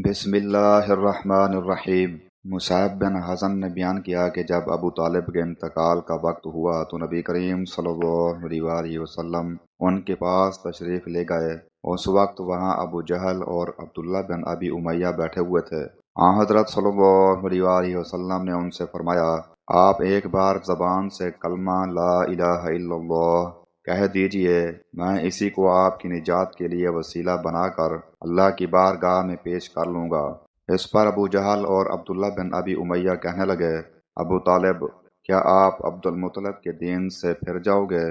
بسم اللہ الرحمن الرحیم۔ مصعب بن حسن نے بیان کیا کہ جب ابو طالب کے انتقال کا وقت ہوا تو نبی کریم صلی اللہ علیہ وسلم ان کے پاس تشریف لے گئے۔ اس وقت وہاں ابو جہل اور عبداللہ بن ابی امیہ بیٹھے ہوئے تھے۔ حضرت صلی اللہ علیہ وسلم نے ان سے فرمایا، آپ ایک بار زبان سے کلمہ لا الہ الا اللہ کہہ دیجئے، میں اسی کو آپ کی نجات کے لیے وسیلہ بنا کر اللہ کی بارگاہ میں پیش کر لوں گا۔ اس پر ابو جہل اور عبداللہ بن ابی امیہ کہنے لگے، ابو طالب، کیا آپ عبد المطلب کے دین سے پھر جاؤ گے؟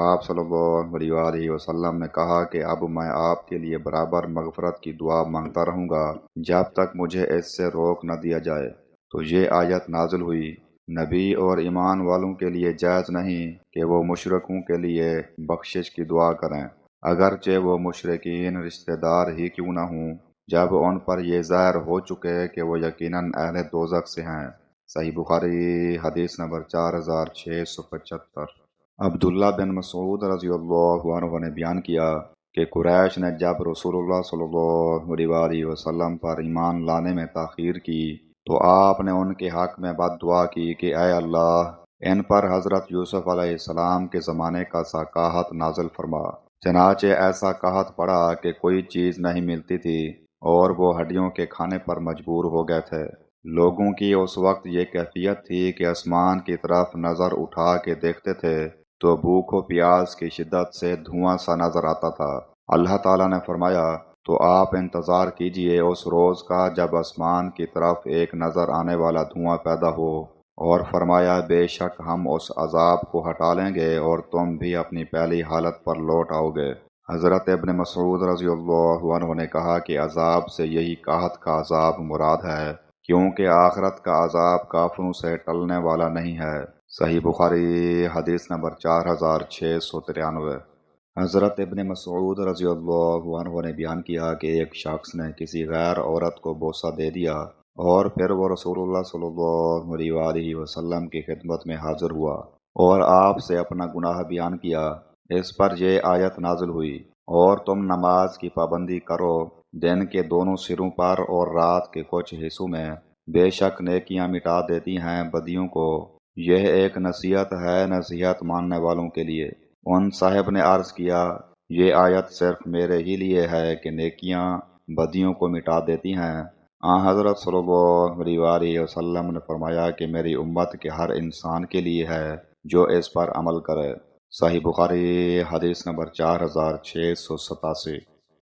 آپ صلی اللہ علیہ وسلم نے کہا کہ اب میں آپ کے لیے برابر مغفرت کی دعا مانگتا رہوں گا جب تک مجھے اس سے روک نہ دیا جائے۔ تو یہ آیت نازل ہوئی، نبی اور ایمان والوں کے لیے جائز نہیں کہ وہ مشرکوں کے لیے بخشش کی دعا کریں، اگرچہ وہ مشرکین رشتہ دار ہی کیوں نہ ہوں، جب ان پر یہ ظاہر ہو چکے کہ وہ یقیناً اہل دوزخ سے ہیں۔ صحیح بخاری حدیث نمبر 4675۔ عبداللہ بن مسعود رضی اللہ عنہ نے بیان کیا کہ قریش نے جب رسول اللہ صلی اللہ علیہ وسلم پر ایمان لانے میں تاخیر کی تو آپ نے ان کے حق میں بد دعا کی کہ اے اللہ، ان پر حضرت یوسف علیہ السلام کے زمانے کا سا قحط نازل فرما۔ چنانچہ ایسا قحط پڑا کہ کوئی چیز نہیں ملتی تھی اور وہ ہڈیوں کے کھانے پر مجبور ہو گئے تھے۔ لوگوں کی اس وقت یہ کیفیت تھی کہ آسمان کی طرف نظر اٹھا کے دیکھتے تھے تو بھوک و پیاس کی شدت سے دھواں سا نظر آتا تھا۔ اللہ تعالیٰ نے فرمایا، تو آپ انتظار کیجئے اس روز کا جب آسمان کی طرف ایک نظر آنے والا دھواں پیدا ہو، اور فرمایا بے شک ہم اس عذاب کو ہٹا لیں گے اور تم بھی اپنی پہلی حالت پر لوٹ آؤ گے۔ حضرت ابن مسعود رضی اللہ عنہ نے کہا کہ عذاب سے یہی قحط کا عذاب مراد ہے، کیونکہ آخرت کا عذاب کافروں سے ٹلنے والا نہیں ہے۔ صحیح بخاری حدیث نمبر 4693۔ حضرت ابن مسعود رضی اللہ عنہ نے بیان کیا کہ ایک شخص نے کسی غیر عورت کو بوسہ دے دیا اور پھر وہ رسول اللہ صلی اللہ علیہ وسلم کی خدمت میں حاضر ہوا اور آپ سے اپنا گناہ بیان کیا۔ اس پر یہ آیت نازل ہوئی، اور تم نماز کی پابندی کرو دن کے دونوں سروں پر اور رات کے کچھ حصوں میں، بے شک نیکیاں مٹا دیتی ہیں بدیوں کو۔ یہ ایک نصیحت ہے نصیحت ماننے والوں کے لیے۔ ان صاحب نے عرض کیا، یہ آیت صرف میرے ہی لیے ہے کہ نیکیاں بدیوں کو مٹا دیتی ہیں؟ حضرت صلی اللہ علیہ وسلم نے فرمایا کہ میری امت کے ہر انسان کے لیے ہے جو اس پر عمل کرے۔ صحیح بخاری حدیث نمبر 4687۔